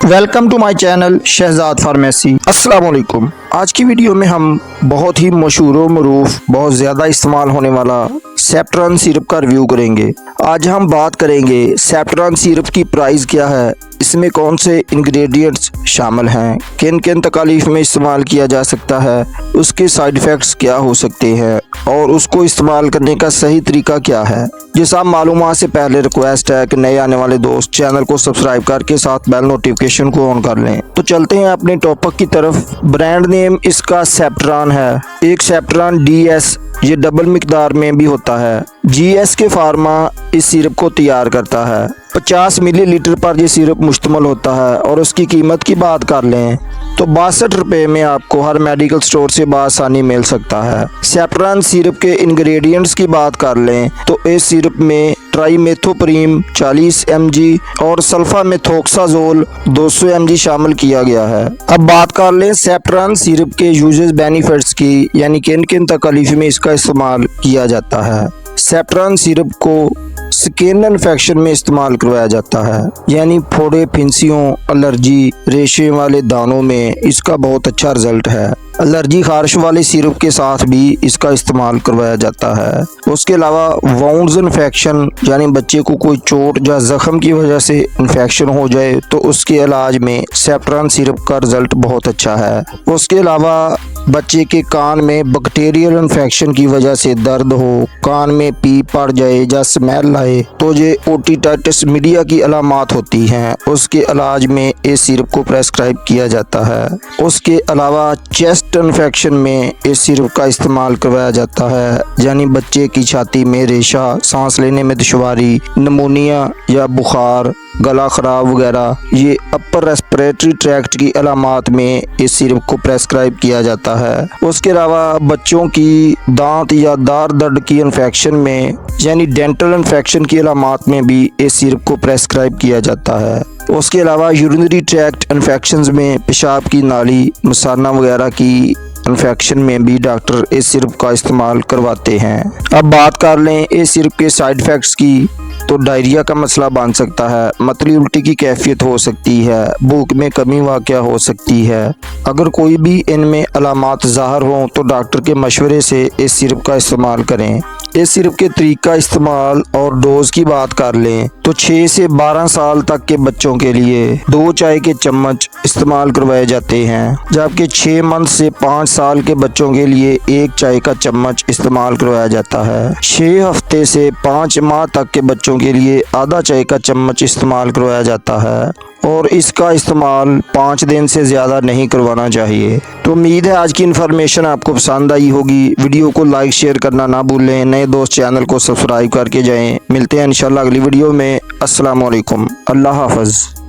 Welcome to my channel Shahzad pharmacy. अस्सलाम वालेकुम। आज की वीडियो में हम बहुत ही मशहूर व मरूफ बहुत ज़्यादा इस्तेमाल होने वाला सेफ्ट्रॉन सिरप का रिव्यू करेंगे। आज हम बात करेंगे सेफ्ट्रॉन सिरप की प्राइस क्या है, इसमें कौन से इंग्रेडिएंट्स शामिल हैं, किन किन तकालीफ में इस्तेमाल किया जा सकता है, उसके साइड इफ़ेक्ट्स क्या हो सकते हैं और उसको इस्तेमाल करने का सही तरीका क्या है। ये सब मालूमात से पहले रिक्वेस्ट है कि नए आने वाले दोस्त चैनल को सब्सक्राइब करके साथ बेल नोटिफिकेशन को ऑन कर लें। तो चलते हैं अपने टॉपिक की तरफ। ब्रांड नेम इसका सेफ्ट्रॉन है। एक सेफ्ट्रॉन DS ये डबल मिकदार में भी होता है। GSK फार्मा इस सिरप को तैयार करता है। 50 मिलीलीटर पर यह सिरप मुश्तमिल होता है और उसकी कीमत की बात कर लें तो 62 रुपये में आपको हर मेडिकल स्टोर से बआसानी मिल सकता है। सेफ्ट्रॉन सिरप के इंग्रेडिएंट्स की बात कर लें तो इस सिरप में ट्राइमेथोप्रीम 40 mg और सल्फामेथोक्साजोल 200 mg शामिल किया गया है। अब बात कर लें सेफ्ट्रॉन सिरप के यूजेस बेनिफिट्स की, यानी किन किन तकलीफ में इसका इस्तेमाल किया जाता है। सेफ्ट्रॉन सिरप को स्किन इन्फेक्शन में इस्तेमाल करवाया जाता है, यानी फोड़े, फिंसियों, एलर्जी, रेशे वाले दानों में इसका बहुत अच्छा रिजल्ट है। एलर्जी खारिश वाले सिरप के साथ भी इसका इस्तेमाल करवाया जाता है। उसके अलावा वाउंड्स इन्फेक्शन, यानी बच्चे को कोई चोट या जख्म की वजह से इन्फेक्शन हो जाए तो उसके इलाज में सेफ्ट्रॉन सिरप का रिजल्ट बहुत अच्छा है। उसके अलावा बच्चे के कान में बैक्टीरियल इन्फेक्शन की वजह से दर्द हो, कान में पीप पड़ जाए या स्मेल आए तो ये ओटिटाइटिस मीडिया की अलामात होती हैं, उसके इलाज में इस सिरप को प्रेस्क्राइब किया जाता है। उसके अलावा चेस्ट इन्फेक्शन में इस सिरप का इस्तेमाल करवाया जाता है, यानी बच्चे की छाती में रेशा, सांस लेने में दुश्वारी, निमोनिया या बुखार, गला खराब वगैरह, ये अपर रेस्पिरेटरी ट्रैक्ट की अलामात में इस सिरप को प्रेस्क्राइब किया जाता है। उसके अलावा बच्चों की दांत या दार दर्द की इन्फेक्शन में, यानी डेंटल इन्फेक्शन की अलामात में भी इस सिरप को प्रेस्क्राइब किया जाता है। उसके अलावा यूरिनरी ट्रैक्ट इन्फेक्शंस में, पेशाब की नाली, मसाना वगैरह की इन्फेक्शन में भी डॉक्टर इस सिरप का इस्तेमाल करवाते हैं। अब बात कर लें इस सिरप के साइड इफ़ेक्ट्स की तो डायरिया का मसला बन सकता है, मतली उल्टी की कैफियत हो सकती है, भूख में कमी वाक़या हो सकती है। अगर कोई भी इनमें अलामात ज़ाहिर हों तो डॉक्टर के मशवरे से इस सिरप का इस्तेमाल करें। इस सिरप के तरीका इस्तेमाल और डोज की बात कर लें तो 6 से 12 साल तक के बच्चों के लिए 2 चाय के चम्मच इस्तेमाल करवाए जाते हैं, जबकि 6 मंथ से 5 साल के बच्चों के लिए 1 चाय का चम्मच इस्तेमाल करवाया जाता है। 6 हफ्ते से 5 माह तक के बच्चों के लिए आधा चाय का चम्मच इस्तेमाल करवाया जाता है और इसका इस्तेमाल 5 दिन से ज़्यादा नहीं करवाना चाहिए। तो उम्मीद है आज की इन्फॉर्मेशन आपको पसंद आई होगी। वीडियो को लाइक शेयर करना ना भूलें। नए दोस्त चैनल को सब्सक्राइब करके जाएं। मिलते हैं इंशाल्लाह अगली वीडियो में। अस्सलाम वालेकुम। अल्लाह हाफ़िज़।